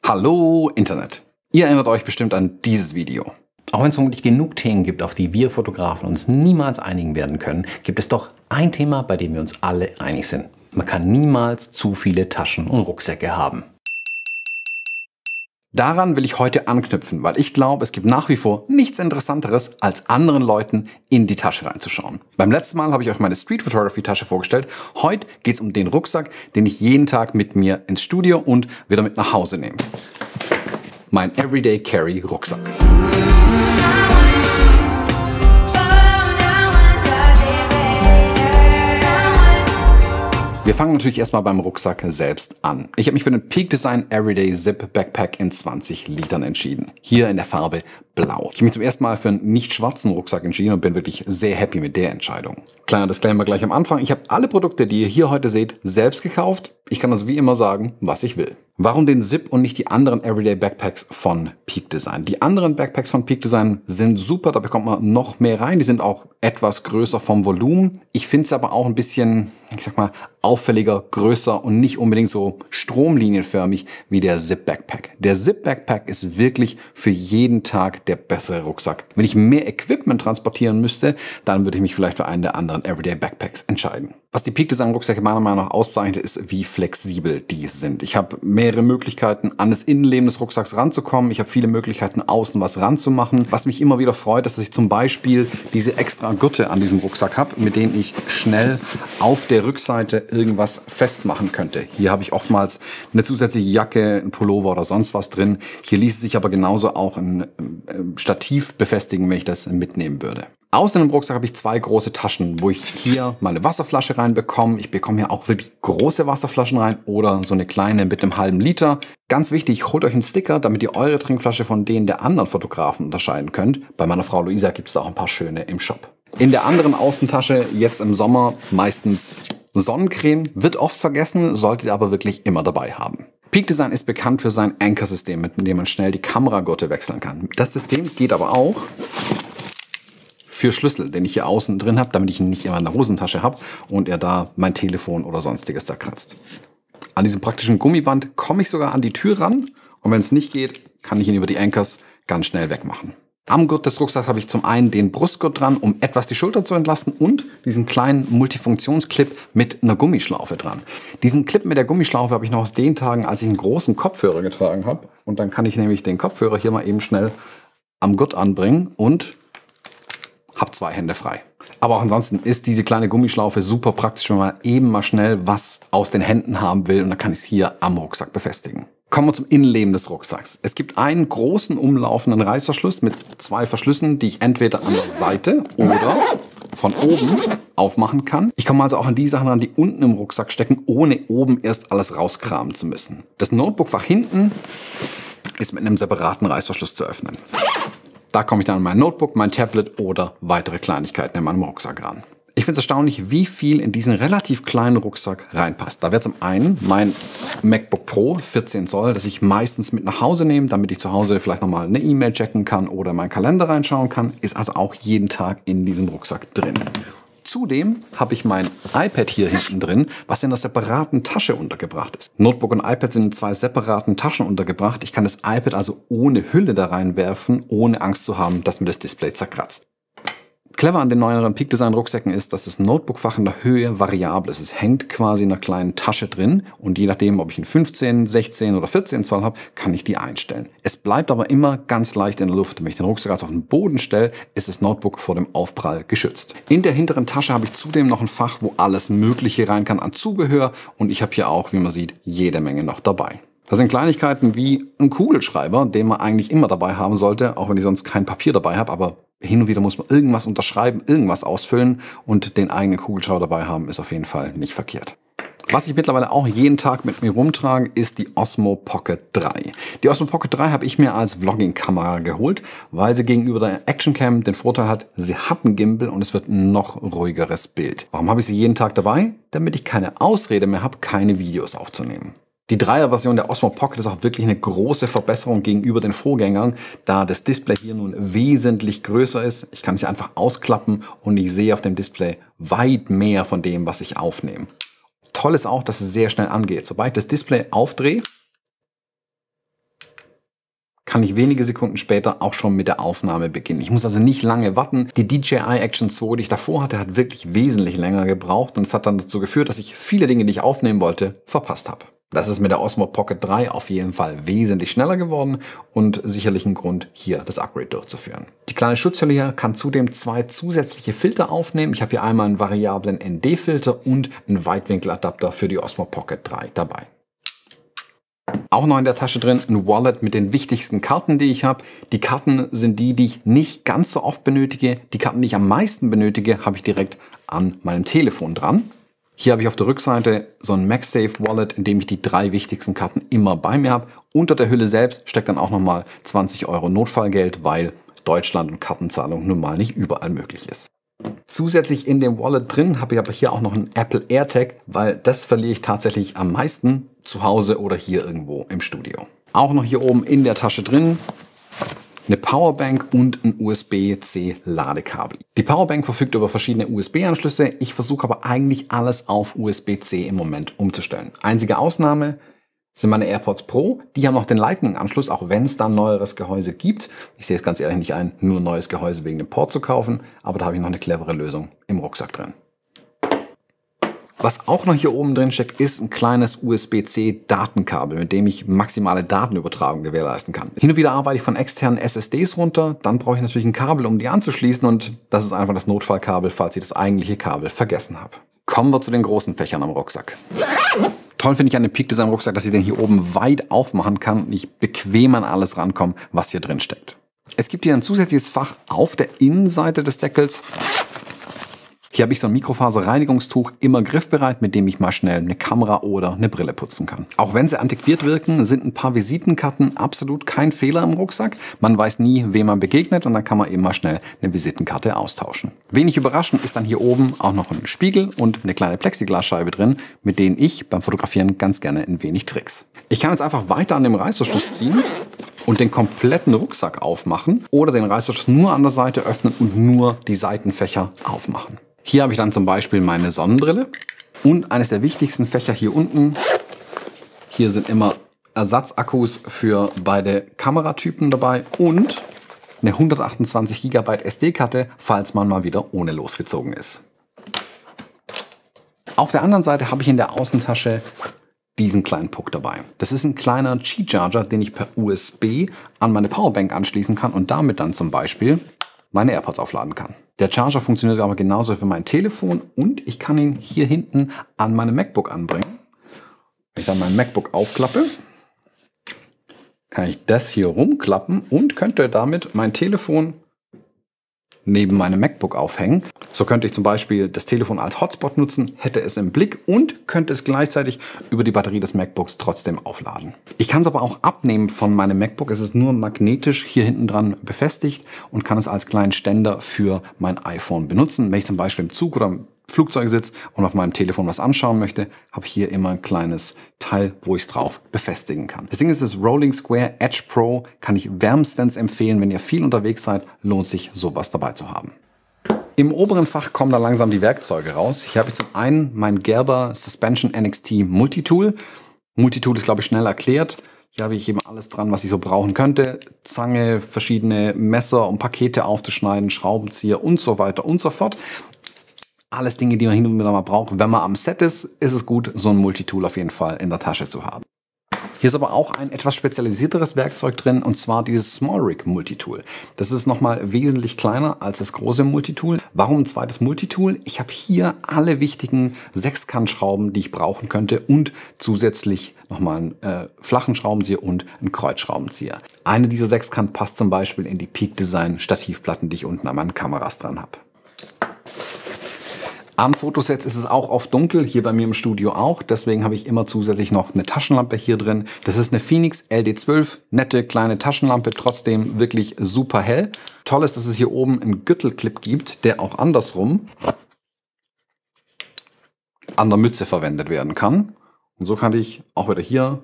Hallo Internet! Ihr erinnert euch bestimmt an dieses Video. Auch wenn es vermutlich genug Themen gibt, auf die wir Fotografen uns niemals einigen werden können, gibt es doch ein Thema, bei dem wir uns alle einig sind. Man kann niemals zu viele Taschen und Rucksäcke haben. Daran will ich heute anknüpfen, weil ich glaube, es gibt nach wie vor nichts Interessanteres, als anderen Leuten in die Tasche reinzuschauen. Beim letzten Mal habe ich euch meine Street Photography Tasche vorgestellt. Heute geht es um den Rucksack, den ich jeden Tag mit mir ins Studio und wieder mit nach Hause nehme. Mein Everyday Carry Rucksack. Wir fangen natürlich erstmal beim Rucksack selbst an. Ich habe mich für den Peak Design Everyday Zip Backpack in 20 Litern entschieden. Hier in der Farbe Blau. Ich habe mich zum ersten Mal für einen nicht schwarzen Rucksack entschieden und bin wirklich sehr happy mit der Entscheidung. Kleiner Disclaimer gleich am Anfang. Ich habe alle Produkte, die ihr hier heute seht, selbst gekauft. Ich kann also wie immer sagen, was ich will. Warum den Zip und nicht die anderen Everyday Backpacks von Peak Design? Die anderen Backpacks von Peak Design sind super, da bekommt man noch mehr rein. Die sind auch etwas größer vom Volumen. Ich finde es aber auch ein bisschen, ich sag mal, auffälliger, größer und nicht unbedingt so stromlinienförmig wie der Zip Backpack. Der Zip Backpack ist wirklich für jeden Tag der bessere Rucksack. Wenn ich mehr Equipment transportieren müsste, dann würde ich mich vielleicht für einen der anderen Everyday Backpacks entscheiden. Was die Peak Design Rucksäcke meiner Meinung nach auszeichnet, ist, wie flexibel die sind. Ich habe mehrere Möglichkeiten, an das Innenleben des Rucksacks ranzukommen. Ich habe viele Möglichkeiten, außen was ranzumachen. Was mich immer wieder freut, ist, dass ich zum Beispiel diese extra Gurte an diesem Rucksack habe, mit denen ich schnell auf der Rückseite irgendwas festmachen könnte. Hier habe ich oftmals eine zusätzliche Jacke, ein Pullover oder sonst was drin. Hier ließe sich aber genauso auch ein Stativ befestigen, wenn ich das mitnehmen würde. Außen im Rucksack habe ich zwei große Taschen, wo ich hier meine Wasserflasche reinbekomme. Ich bekomme hier auch wirklich große Wasserflaschen rein oder so eine kleine mit einem halben Liter. Ganz wichtig, holt euch einen Sticker, damit ihr eure Trinkflasche von denen der anderen Fotografen unterscheiden könnt. Bei meiner Frau Luisa gibt es da auch ein paar schöne im Shop. In der anderen Außentasche, jetzt im Sommer, meistens Sonnencreme. Wird oft vergessen, solltet ihr aber wirklich immer dabei haben. Peak Design ist bekannt für sein Anker-System, mit dem man schnell die Kameragurte wechseln kann. Das System geht aber auch für Schlüssel, den ich hier außen drin habe, damit ich ihn nicht immer in der Hosentasche habe und er da mein Telefon oder sonstiges da kratzt. An diesem praktischen Gummiband komme ich sogar an die Tür ran und wenn es nicht geht, kann ich ihn über die Ankers ganz schnell wegmachen. Am Gurt des Rucksacks habe ich zum einen den Brustgurt dran, um etwas die Schulter zu entlasten und diesen kleinen Multifunktionsclip mit einer Gummischlaufe dran. Diesen Clip mit der Gummischlaufe habe ich noch aus den Tagen, als ich einen großen Kopfhörer getragen habe. Und dann kann ich nämlich den Kopfhörer hier mal eben schnell am Gurt anbringen und habe zwei Hände frei. Aber auch ansonsten ist diese kleine Gummischlaufe super praktisch, wenn man eben mal schnell was aus den Händen haben will und dann kann ich es hier am Rucksack befestigen. Kommen wir zum Innenleben des Rucksacks. Es gibt einen großen umlaufenden Reißverschluss mit zwei Verschlüssen, die ich entweder an der Seite oder von oben aufmachen kann. Ich komme also auch an die Sachen ran, die unten im Rucksack stecken, ohne oben erst alles rauskramen zu müssen. Das Notebookfach hinten ist mit einem separaten Reißverschluss zu öffnen. Da komme ich dann an mein Notebook, mein Tablet oder weitere Kleinigkeiten in meinem Rucksack ran. Ich finde es erstaunlich, wie viel in diesen relativ kleinen Rucksack reinpasst. Da wäre zum einen mein MacBook Pro 14 Zoll, das ich meistens mit nach Hause nehme, damit ich zu Hause vielleicht nochmal eine E-Mail checken kann oder meinen Kalender reinschauen kann. Ist also auch jeden Tag in diesem Rucksack drin. Zudem habe ich mein iPad hier hinten drin, was in einer separaten Tasche untergebracht ist. Notebook und iPad sind in zwei separaten Taschen untergebracht. Ich kann das iPad also ohne Hülle da reinwerfen, ohne Angst zu haben, dass mir das Display zerkratzt. Clever an den neueren Peak Design Rucksäcken ist, dass das Notebookfach in der Höhe variabel ist. Es hängt quasi in einer kleinen Tasche drin und je nachdem, ob ich einen 15, 16 oder 14 Zoll habe, kann ich die einstellen. Es bleibt aber immer ganz leicht in der Luft. Wenn ich den Rucksack also auf den Boden stelle, ist das Notebook vor dem Aufprall geschützt. In der hinteren Tasche habe ich zudem noch ein Fach, wo alles Mögliche rein kann an Zubehör und ich habe hier auch, wie man sieht, jede Menge noch dabei. Das sind Kleinigkeiten wie ein Kugelschreiber, den man eigentlich immer dabei haben sollte, auch wenn ich sonst kein Papier dabei habe, aber hin und wieder muss man irgendwas unterschreiben, irgendwas ausfüllen und den eigenen Kugelschreiber dabei haben, ist auf jeden Fall nicht verkehrt. Was ich mittlerweile auch jeden Tag mit mir rumtrage, ist die Osmo Pocket 3. Die Osmo Pocket 3 habe ich mir als Vlogging-Kamera geholt, weil sie gegenüber der Actioncam den Vorteil hat, sie hat einen Gimbal und es wird ein noch ruhigeres Bild. Warum habe ich sie jeden Tag dabei? Damit ich keine Ausrede mehr habe, keine Videos aufzunehmen. Die 3er-Version der Osmo Pocket ist auch wirklich eine große Verbesserung gegenüber den Vorgängern, da das Display hier nun wesentlich größer ist. Ich kann es hier einfach ausklappen und ich sehe auf dem Display weit mehr von dem, was ich aufnehme. Toll ist auch, dass es sehr schnell angeht. Sobald ich das Display aufdrehe, kann ich wenige Sekunden später auch schon mit der Aufnahme beginnen. Ich muss also nicht lange warten. Die DJI Action 2, die ich davor hatte, hat wirklich wesentlich länger gebraucht und es hat dann dazu geführt, dass ich viele Dinge, die ich aufnehmen wollte, verpasst habe. Das ist mit der Osmo Pocket 3 auf jeden Fall wesentlich schneller geworden und sicherlich ein Grund, hier das Upgrade durchzuführen. Die kleine Schutzhülle hier kann zudem 2 zusätzliche Filter aufnehmen. Ich habe hier einmal einen variablen ND-Filter und einen Weitwinkeladapter für die Osmo Pocket 3 dabei. Auch noch in der Tasche drin ein Wallet mit den wichtigsten Karten, die ich habe. Die Karten sind die ich nicht ganz so oft benötige. Die Karten, die ich am meisten benötige, habe ich direkt an meinem Telefon dran. Hier habe ich auf der Rückseite so ein MagSafe Wallet, in dem ich die 3 wichtigsten Karten immer bei mir habe. Unter der Hülle selbst steckt dann auch nochmal 20 € Notfallgeld, weil Deutschland und Kartenzahlung nun mal nicht überall möglich ist. Zusätzlich in dem Wallet drin habe ich aber hier auch noch einen Apple AirTag, weil das verliere ich tatsächlich am meisten zu Hause oder hier irgendwo im Studio. Auch noch hier oben in der Tasche drin eine Powerbank und ein USB-C Ladekabel. Die Powerbank verfügt über verschiedene USB-Anschlüsse. Ich versuche aber eigentlich alles auf USB-C im Moment umzustellen. Einzige Ausnahme sind meine AirPods Pro. Die haben noch den Lightning-Anschluss, auch wenn es da ein neueres Gehäuse gibt. Ich sehe es ganz ehrlich nicht ein, nur ein neues Gehäuse wegen dem Port zu kaufen. Aber da habe ich noch eine clevere Lösung im Rucksack drin. Was auch noch hier oben drin steckt, ist ein kleines USB-C Datenkabel, mit dem ich maximale Datenübertragung gewährleisten kann. Hin und wieder arbeite ich von externen SSDs runter, dann brauche ich natürlich ein Kabel, um die anzuschließen und das ist einfach das Notfallkabel, falls ich das eigentliche Kabel vergessen habe. Kommen wir zu den großen Fächern am Rucksack. Toll finde ich an dem Peak Design Rucksack, dass ich den hier oben weit aufmachen kann und ich bequem an alles rankomme, was hier drin steckt. Es gibt hier ein zusätzliches Fach auf der Innenseite des Deckels. Hier habe ich so ein Mikrofaserreinigungstuch immer griffbereit, mit dem ich mal schnell eine Kamera oder eine Brille putzen kann. Auch wenn sie antiquiert wirken, sind ein paar Visitenkarten absolut kein Fehler im Rucksack. Man weiß nie, wem man begegnet und dann kann man eben mal schnell eine Visitenkarte austauschen. Wenig überraschend ist dann hier oben auch noch ein Spiegel und eine kleine Plexiglasscheibe drin, mit denen ich beim Fotografieren ganz gerne ein wenig trickse. Ich kann jetzt einfach weiter an dem Reißverschluss ziehen und den kompletten Rucksack aufmachen oder den Reißverschluss nur an der Seite öffnen und nur die Seitenfächer aufmachen. Hier habe ich dann zum Beispiel meine Sonnenbrille und eines der wichtigsten Fächer hier unten. Hier sind immer Ersatzakkus für beide Kameratypen dabei und eine 128 GB SD-Karte, falls man mal wieder ohne losgezogen ist. Auf der anderen Seite habe ich in der Außentasche diesen kleinen Puck dabei. Das ist ein kleiner Qi-Charger, den ich per USB an meine Powerbank anschließen kann und damit dann zum Beispiel meine AirPods aufladen kann. Der Charger funktioniert aber genauso für mein Telefon und ich kann ihn hier hinten an meinem MacBook anbringen. Wenn ich dann mein MacBook aufklappe, kann ich das hier rumklappen und könnte damit mein Telefon neben meinem MacBook aufhängen. So könnte ich zum Beispiel das Telefon als Hotspot nutzen, hätte es im Blick und könnte es gleichzeitig über die Batterie des MacBooks trotzdem aufladen. Ich kann es aber auch abnehmen von meinem MacBook. Es ist nur magnetisch hier hinten dran befestigt und kann es als kleinen Ständer für mein iPhone benutzen. Wenn ich zum Beispiel im Zug oder im Flugzeug sitze und auf meinem Telefon was anschauen möchte, habe ich hier immer ein kleines Teil, wo ich es drauf befestigen kann. Das Ding ist das Rolling Square Edge Pro, kann ich wärmstens empfehlen. Wenn ihr viel unterwegs seid, lohnt sich sowas dabei zu haben. Im oberen Fach kommen dann langsam die Werkzeuge raus. Hier habe ich zum einen mein Gerber Suspension NXT Multitool. Multitool ist, glaube ich, schnell erklärt. Hier habe ich eben alles dran, was ich so brauchen könnte. Zange, verschiedene Messer, um Pakete aufzuschneiden, Schraubenzieher und so weiter und so fort. Alles Dinge, die man hin und wieder mal braucht. Wenn man am Set ist, ist es gut, so ein Multitool auf jeden Fall in der Tasche zu haben. Hier ist aber auch ein etwas spezialisierteres Werkzeug drin, und zwar dieses Small Rig Multitool. Das ist nochmal wesentlich kleiner als das große Multitool. Warum ein zweites Multitool? Ich habe hier alle wichtigen Sechskantschrauben, die ich brauchen könnte, und zusätzlich nochmal einen flachen Schraubenzieher und einen Kreuzschraubenzieher. Eine dieser Sechskant passt zum Beispiel in die Peak Design Stativplatten, die ich unten an meinen Kameras dran habe. Am Fotosets ist es auch oft dunkel, hier bei mir im Studio auch. Deswegen habe ich immer zusätzlich noch eine Taschenlampe hier drin. Das ist eine Phoenix LD12, nette kleine Taschenlampe, trotzdem wirklich super hell. Toll ist, dass es hier oben einen Gürtelclip gibt, der auch andersrum an der Mütze verwendet werden kann. Und so kann ich auch wieder hier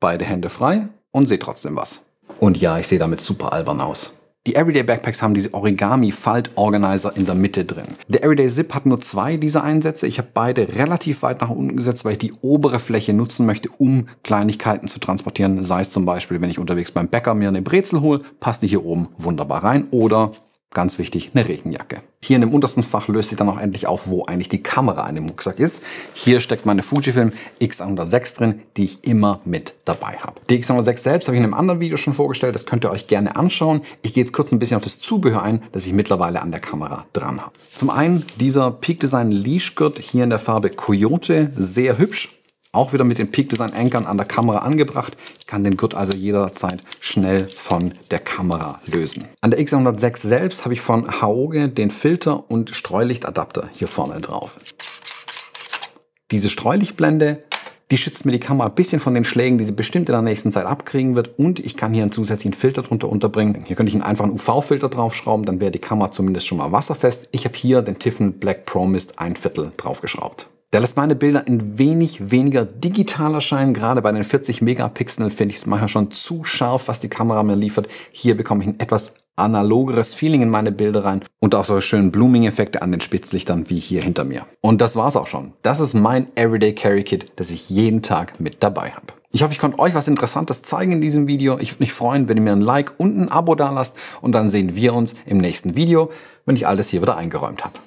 beide Hände frei und sehe trotzdem was. Und ja, ich sehe damit super albern aus. Die Everyday Backpacks haben diese Origami Falt Organizer in der Mitte drin. Der Everyday Zip hat nur 2 dieser Einsätze. Ich habe beide relativ weit nach unten gesetzt, weil ich die obere Fläche nutzen möchte, um Kleinigkeiten zu transportieren. Sei es zum Beispiel, wenn ich unterwegs beim Bäcker mir eine Brezel hole, passt die hier oben wunderbar rein. Oder, ganz wichtig, eine Regenjacke. Hier in dem untersten Fach löst sich dann auch endlich auf, wo eigentlich die Kamera in dem Rucksack ist. Hier steckt meine Fujifilm X106 drin, die ich immer mit dabei habe. Die X106 selbst habe ich in einem anderen Video schon vorgestellt, das könnt ihr euch gerne anschauen. Ich gehe jetzt kurz ein bisschen auf das Zubehör ein, das ich mittlerweile an der Kamera dran habe. Zum einen dieser Peak Design Leashgurt hier in der Farbe Coyote, sehr hübsch. Auch wieder mit den Peak Design Ankern an der Kamera angebracht. Ich kann den Gurt also jederzeit schnell von der Kamera lösen. An der X106 selbst habe ich von Haoge den Filter und Streulichtadapter hier vorne drauf. Diese Streulichtblende, die schützt mir die Kamera ein bisschen von den Schlägen, die sie bestimmt in der nächsten Zeit abkriegen wird. Und ich kann hier einen zusätzlichen Filter drunter unterbringen. Hier könnte ich einen einfachen UV-Filter draufschrauben, dann wäre die Kamera zumindest schon mal wasserfest. Ich habe hier den Tiffen Black Pro Mist 1/4 draufgeschraubt. Der lässt meine Bilder ein wenig weniger digital erscheinen. Gerade bei den 40 Megapixeln finde ich es manchmal schon zu scharf, was die Kamera mir liefert. Hier bekomme ich ein etwas analogeres Feeling in meine Bilder rein und auch so schönen Blooming-Effekte an den Spitzlichtern wie hier hinter mir. Und das war's auch schon. Das ist mein Everyday Carry Kit, das ich jeden Tag mit dabei habe. Ich hoffe, ich konnte euch was Interessantes zeigen in diesem Video. Ich würde mich freuen, wenn ihr mir ein Like und ein Abo da lasst. Und dann sehen wir uns im nächsten Video, wenn ich alles hier wieder eingeräumt habe.